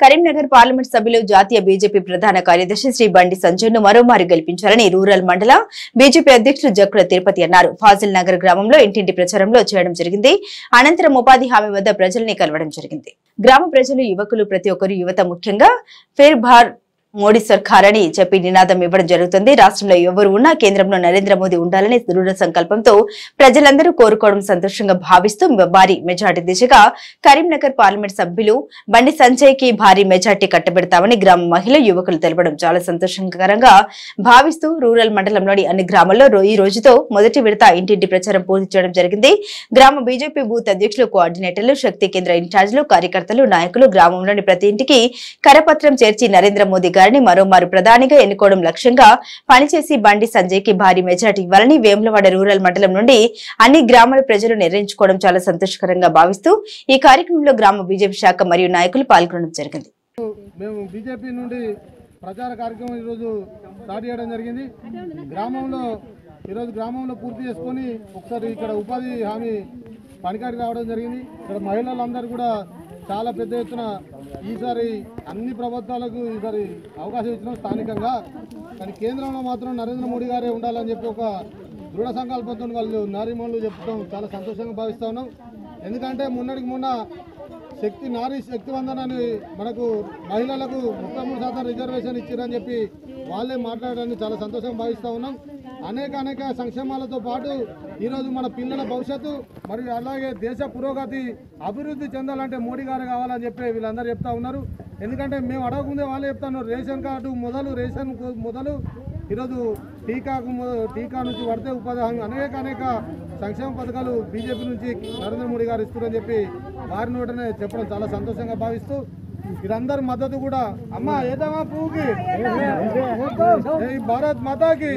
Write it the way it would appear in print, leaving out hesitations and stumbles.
Karimnagar parliament సభ్యులు జాతీయ BJP ప్రధాన కార్యదర్శి శ్రీ బండి సంజయ్ను మరోమారు గెలిపించాలని రూరల్ మండల బీజేపీ అధ్యక్షులు జక్కుల తిరుపతి అన్నారు. ఫాజిల్ నగర్ గ్రామంలో ఇంటింటి ప్రచారంలో చేయడం జరిగింది. అనంతరం ఉపాధి హామీ వద్ద ప్రజల్ని కలవడం జరిగింది. గ్రామ ప్రజలు, యువకులు, ప్రతి ఒక్కరు, యువత ముఖ్యంగా ఫిర్ భార్ మోడీ సర్కార్ అని చెప్పి నినాదం ఇవ్వడం జరుగుతుంది. రాష్ట్రంలో ఎవరు ఉన్నా కేంద్రంలో నరేంద్ర మోదీ ఉండాలని దృఢ సంకల్పంతో ప్రజలందరూ కోరుకోవడం సంతోషంగా భావిస్తూ భారీ మెజార్టీ దిశగా కరీంనగర్ పార్లమెంట్ సభ్యులు బండి సంజయ్ కి భారీ మెజార్టీ కట్టబెడతామని గ్రామ మహిళలు, యువకులు తెలపడం చాలా సంతోషకరంగా భావిస్తూ రూరల్ మండలంలోని అన్ని గ్రామాల్లో ఈ రోజుతో మొదటి విడత ఇంటింటి ప్రచారం పూర్తి చేయడం జరిగింది. గ్రామ బీజేపీ బూత్ అధ్యక్షులు, కోఆర్డినేటర్లు, శక్తి కేంద్ర ఇన్ఛార్జీలు, కార్యకర్తలు, నాయకులు గ్రామంలోని ప్రతి ఇంటికి కరపత్రం చేర్చి నరేంద్ర మోదీ గారిని మరోమారు ప్రధానిగా ఎన్నుకోవడం లక్ష్యంగా పనిచేసి బండి సంజయ్ కి భారీ మెజార్టీ ఇవ్వాలని వేములవాడ రూరల్ మండలం నుండి అన్ని గ్రామాల ప్రజలు నిర్ణయించుకోవడం చాలా సంతోషకరంగా భావిస్తూ ఈ కార్యక్రమంలో గ్రామ బీజేపీ శాఖ మరియు నాయకులు పాల్గొనడం జరిగింది. మేము బీజేపీ నుండి ప్రచార కార్యక్రమం ఈరోజు స్టార్ట్ చేయడం జరిగింది. గ్రామంలో పూర్తి చేసుకొని ఒకసారి ఇక్కడ ఉపాధి హామీ పనికాడికి రావడం జరిగింది. ఇక్కడ మహిళలందరూ కూడా చాలా పెద్ద ఎత్తున ఈసారి అన్ని ప్రభుత్వాలకు ఈసారి అవకాశం ఇచ్చినాం స్థానికంగా. కానీ కేంద్రంలో మాత్రం నరేంద్ర మోడీ గారే ఉండాలని చెప్పి ఒక దృఢ సంకల్పంతో వాళ్ళు నారీమణులు చెప్పడం చాలా సంతోషంగా భావిస్తూ ఉన్నాం. ఎందుకంటే మొన్న నారీ శక్తి వందనాన్ని మనకు మహిళలకు 33% రిజర్వేషన్ ఇచ్చారని చెప్పి వాళ్ళే మాట్లాడడాన్ని చాలా సంతోషంగా భావిస్తూ ఉన్నాం. అనేక సంక్షేమాలతో పాటు ఈరోజు మన పిల్లల భవిష్యత్తు మరియు అలాగే దేశ పురోగతి అభివృద్ధి చెందాలంటే మోడీ గారు కావాలని చెప్పి వీళ్ళందరూ చెప్తా ఉన్నారు. ఎందుకంటే మేము అడగకుందే వాళ్ళే చెప్తాను. రేషన్ కార్డు మొదలు ఈరోజు టీకా నుంచి పడితే ఉపాధి హామీ అనేక సంక్షేమ పథకాలు బీజేపీ నుంచి నరేంద్ర మోడీ గారు ఇస్తున్నారని చెప్పి వారి నోటనే చెప్పడం చాలా సంతోషంగా భావిస్తూ వీరందరి మద్దతు కూడా అమ్మ ఏదమ్మా పువ్వుకి భారత్ మాతాకి